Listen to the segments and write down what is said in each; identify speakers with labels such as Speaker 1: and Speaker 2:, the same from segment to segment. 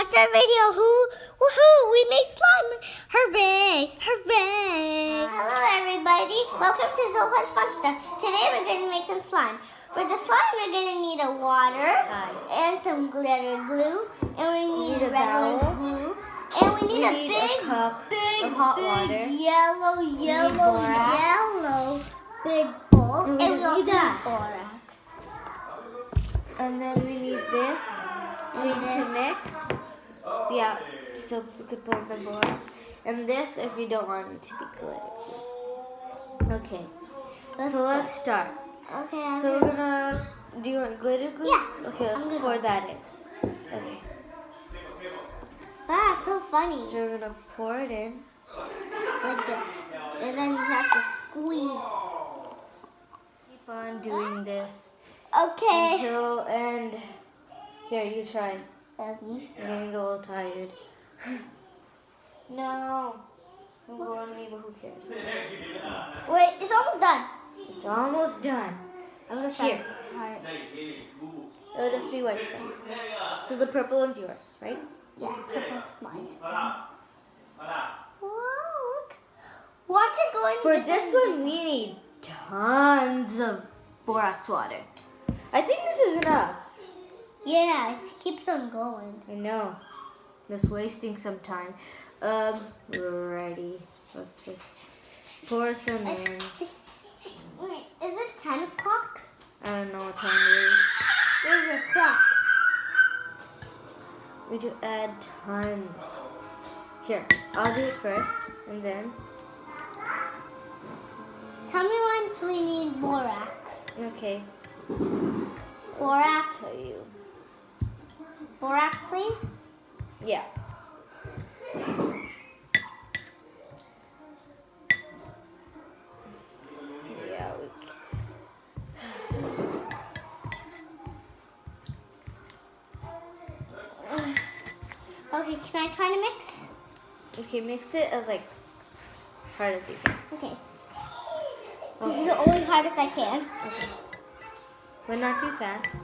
Speaker 1: watch our video. Woohoo! We made slime. Hooray! Hooray! Hello, everybody. Welcome to Zoha's Fun Stuff. Today we're going to make some slime. For the slime, we're going to need a water and some glitter glue, and we need a regular glue, and we need a big
Speaker 2: cup of hot water,
Speaker 1: yellow big bowl,
Speaker 2: and we
Speaker 1: also
Speaker 2: need that.
Speaker 1: borax.
Speaker 2: And then we need this thing to mix. Yeah, so we could put the board. And this if we don't want it to be glitter. Okay, so let's start.
Speaker 1: Okay.
Speaker 2: So we're gonna, do you want glitter glue?
Speaker 1: Yeah.
Speaker 2: Okay, let's pour that in. Okay.
Speaker 1: Ah, so funny.
Speaker 2: So we're gonna pour it in.
Speaker 1: Like this. And then you have to squeeze.
Speaker 2: Keep on doing this
Speaker 1: Okay.
Speaker 2: until, and here, you try.
Speaker 1: Okay.
Speaker 2: I'm getting a little tired. No. I'm going me, but who cares?
Speaker 1: Wait, it's almost done.
Speaker 2: It's almost done.
Speaker 1: I'm gonna try.
Speaker 2: Here. It'll just be white side. So the purple one's yours, right?
Speaker 1: Yeah, purple's mine. Whoa, look. Watch it going.
Speaker 2: For this one, we need tons of borax water. I think this is enough.
Speaker 1: Yeah, it keeps on going.
Speaker 2: I know. Just wasting some time. Ready. Let's just pour some in.
Speaker 1: Wait, is it 10 o'clock?
Speaker 2: I don't know what time it is.
Speaker 1: There's a clock.
Speaker 2: We do add tons. Here, I'll do it first, and then.
Speaker 1: Tell me once we need borax.
Speaker 2: Okay.
Speaker 1: Borax.
Speaker 2: I'll tell you.
Speaker 1: Borax, please.
Speaker 2: Yeah. Yeah.
Speaker 1: Okay, can I try to mix?
Speaker 2: Okay, mix it as like hard as you can.
Speaker 1: Okay. This is the only hardest I can.
Speaker 2: Okay. But not too fast.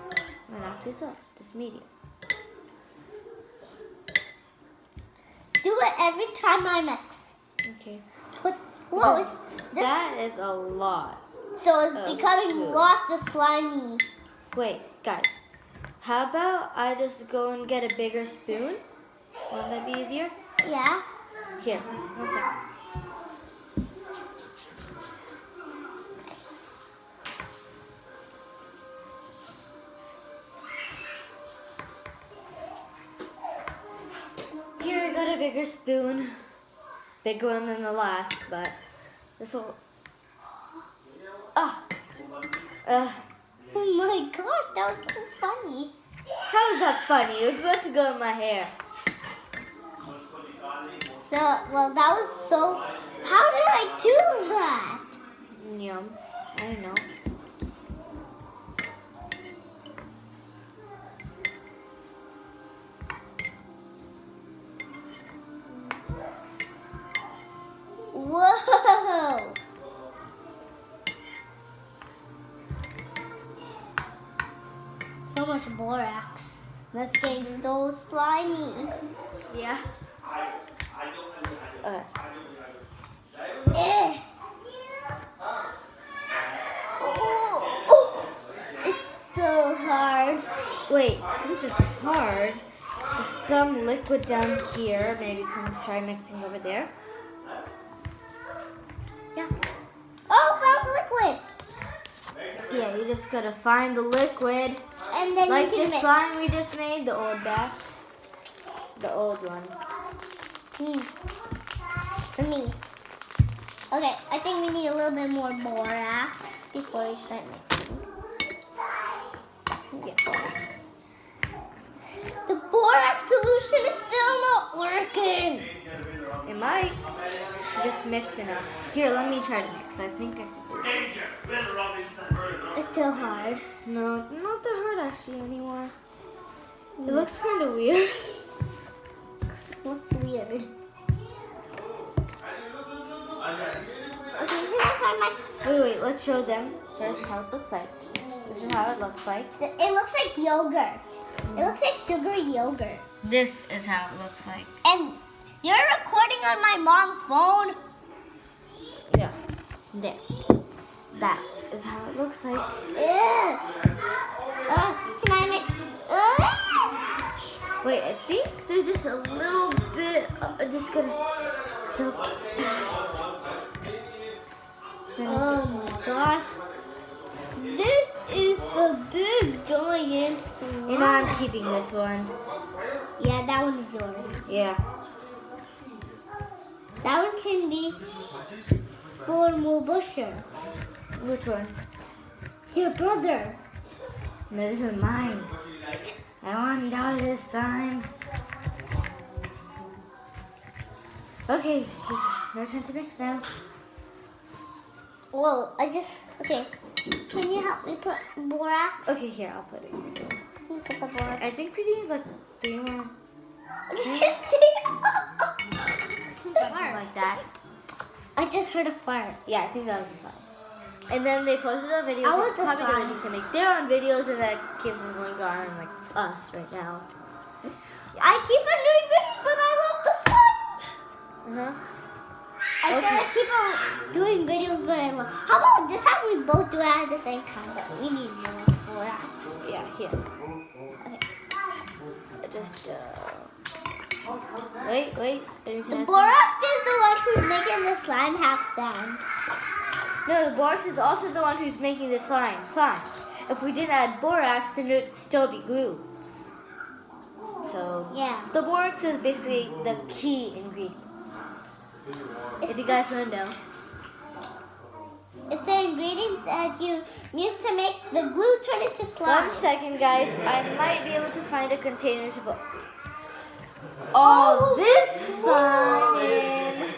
Speaker 2: But not too slow. Just medium.
Speaker 1: Do it every time I mix.
Speaker 2: Okay.
Speaker 1: Whoa,
Speaker 2: That is a lot.
Speaker 1: so it's
Speaker 2: of
Speaker 1: becoming
Speaker 2: glue.
Speaker 1: lots of slimy.
Speaker 2: Wait, guys. How about I just go and get a bigger spoon? Won't that be easier?
Speaker 1: Yeah.
Speaker 2: Here, 1 second. Here, I got a bigger spoon. Bigger one than the last, but this will.
Speaker 1: Oh my gosh, that was so funny.
Speaker 2: How is that funny? It was about to go in my hair.
Speaker 1: Well, that was so. How did I do that?
Speaker 2: Yum. I don't know.
Speaker 1: Whoa! So much borax. That's getting so slimy.
Speaker 2: Yeah.
Speaker 1: Eh. Oh, it's so hard.
Speaker 2: Wait, since it's hard, there's some liquid down here. Maybe you can try mixing over there. Yeah.
Speaker 1: Oh, found the liquid.
Speaker 2: Yeah, you just gotta find the liquid.
Speaker 1: And then
Speaker 2: Like
Speaker 1: you can
Speaker 2: this
Speaker 1: mix.
Speaker 2: slime we just made, the old batch. The old one.
Speaker 1: For me. Okay, I think we need a little bit more borax before we start mixing.
Speaker 2: Yeah.
Speaker 1: The borax solution is still not working.
Speaker 2: It might. Just mix enough. Here, let me try to mix. I think I can do it.
Speaker 1: It's still hard.
Speaker 2: No, not that hard actually anymore. It looks kind of weird.
Speaker 1: What's weird? Okay, can I try mix?
Speaker 2: Wait, let's show them first how it looks like. This is how it looks like.
Speaker 1: It looks like yogurt. It looks like sugary yogurt.
Speaker 2: This is how it looks like.
Speaker 1: And you're recording on my mom's phone?
Speaker 2: Yeah. There. That is how it looks like.
Speaker 1: Ugh. Can I mix?
Speaker 2: Wait, I think they're just a little bit. Just gonna soak.
Speaker 1: Oh my gosh. This is a big giant slime.
Speaker 2: And I'm keeping this one.
Speaker 1: Yeah, that one's yours.
Speaker 2: Yeah.
Speaker 1: That one can be for Mubusher,
Speaker 2: Which one?
Speaker 1: your brother.
Speaker 2: No, this is mine. I want all this slime. Okay, your turn to mix now.
Speaker 1: Whoa, okay. Can you help me put borax?
Speaker 2: Okay, here, I'll put it.
Speaker 1: Put the borax.
Speaker 2: I think we need like 3 more.
Speaker 1: Did you see?
Speaker 2: Something like that.
Speaker 1: I just heard a fart.
Speaker 2: Yeah, I think that was the slime. And then they posted a video.
Speaker 1: How was the
Speaker 2: probably
Speaker 1: slime?
Speaker 2: gonna need to make their own videos, and that keeps them going on like us right now.
Speaker 1: I keep on doing videos, but I love the slime.
Speaker 2: Uh-huh.
Speaker 1: I said I keep on doing videos, but I love. How about this? How we both do it at the same time? But we need more borax.
Speaker 2: Yeah, here.
Speaker 1: Okay.
Speaker 2: Just wait. I need to
Speaker 1: The
Speaker 2: add
Speaker 1: borax is the one who's making the slime have sand.
Speaker 2: No, the borax is also the one who's making the slime. If we didn't add borax, then it'd still be glue. So
Speaker 1: Yeah.
Speaker 2: the borax is basically the key ingredient. If you guys want to know.
Speaker 1: It's the ingredient that you use to make the glue turn into slime.
Speaker 2: 1 second, guys. I might be able to find a container to put all this slime in.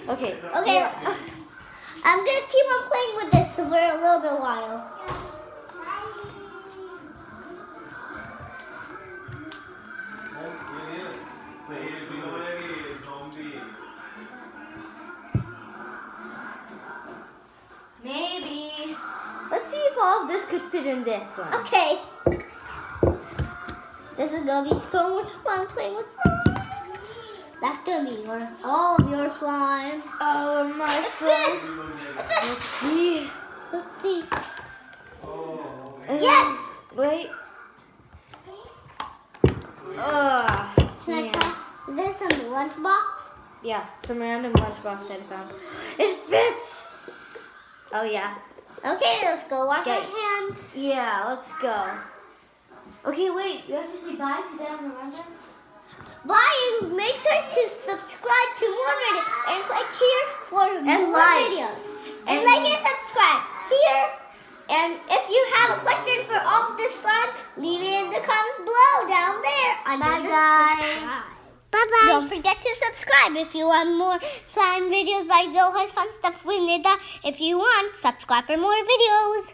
Speaker 2: Okay.
Speaker 1: Okay.
Speaker 2: Yeah.
Speaker 1: I'm gonna keep on playing with this for a little bit while.
Speaker 2: Maybe. Let's see if all of this could fit in this one.
Speaker 1: Okay. This is gonna be so much fun playing with slime. That's gonna be all of your slime.
Speaker 2: Oh, my
Speaker 1: It
Speaker 2: slime.
Speaker 1: fits. It
Speaker 2: Let's
Speaker 1: fits.
Speaker 2: see.
Speaker 1: Let's see.
Speaker 2: And
Speaker 1: Yes.
Speaker 2: Wait. Ugh.
Speaker 1: Can I
Speaker 2: man.
Speaker 1: try? Is this some lunchbox?
Speaker 2: Yeah, some random lunchbox I found. It fits. Oh yeah.
Speaker 1: Okay, let's go wash our
Speaker 2: Okay.
Speaker 1: hands.
Speaker 2: Yeah, let's go. Okay, wait. You have to say bye to them, remember?
Speaker 1: Bye, and make sure to subscribe to more videos and click here for more
Speaker 2: like.
Speaker 1: videos. And like and subscribe here. And if you have a question for all of this slime, leave it in the comments below down there under
Speaker 2: Bye,
Speaker 1: the
Speaker 2: guys.
Speaker 1: subscribe. Bye-bye. Don't forget to subscribe if you want more slime videos by Zoha's Fun Stuff with Nida. If you want, subscribe for more videos.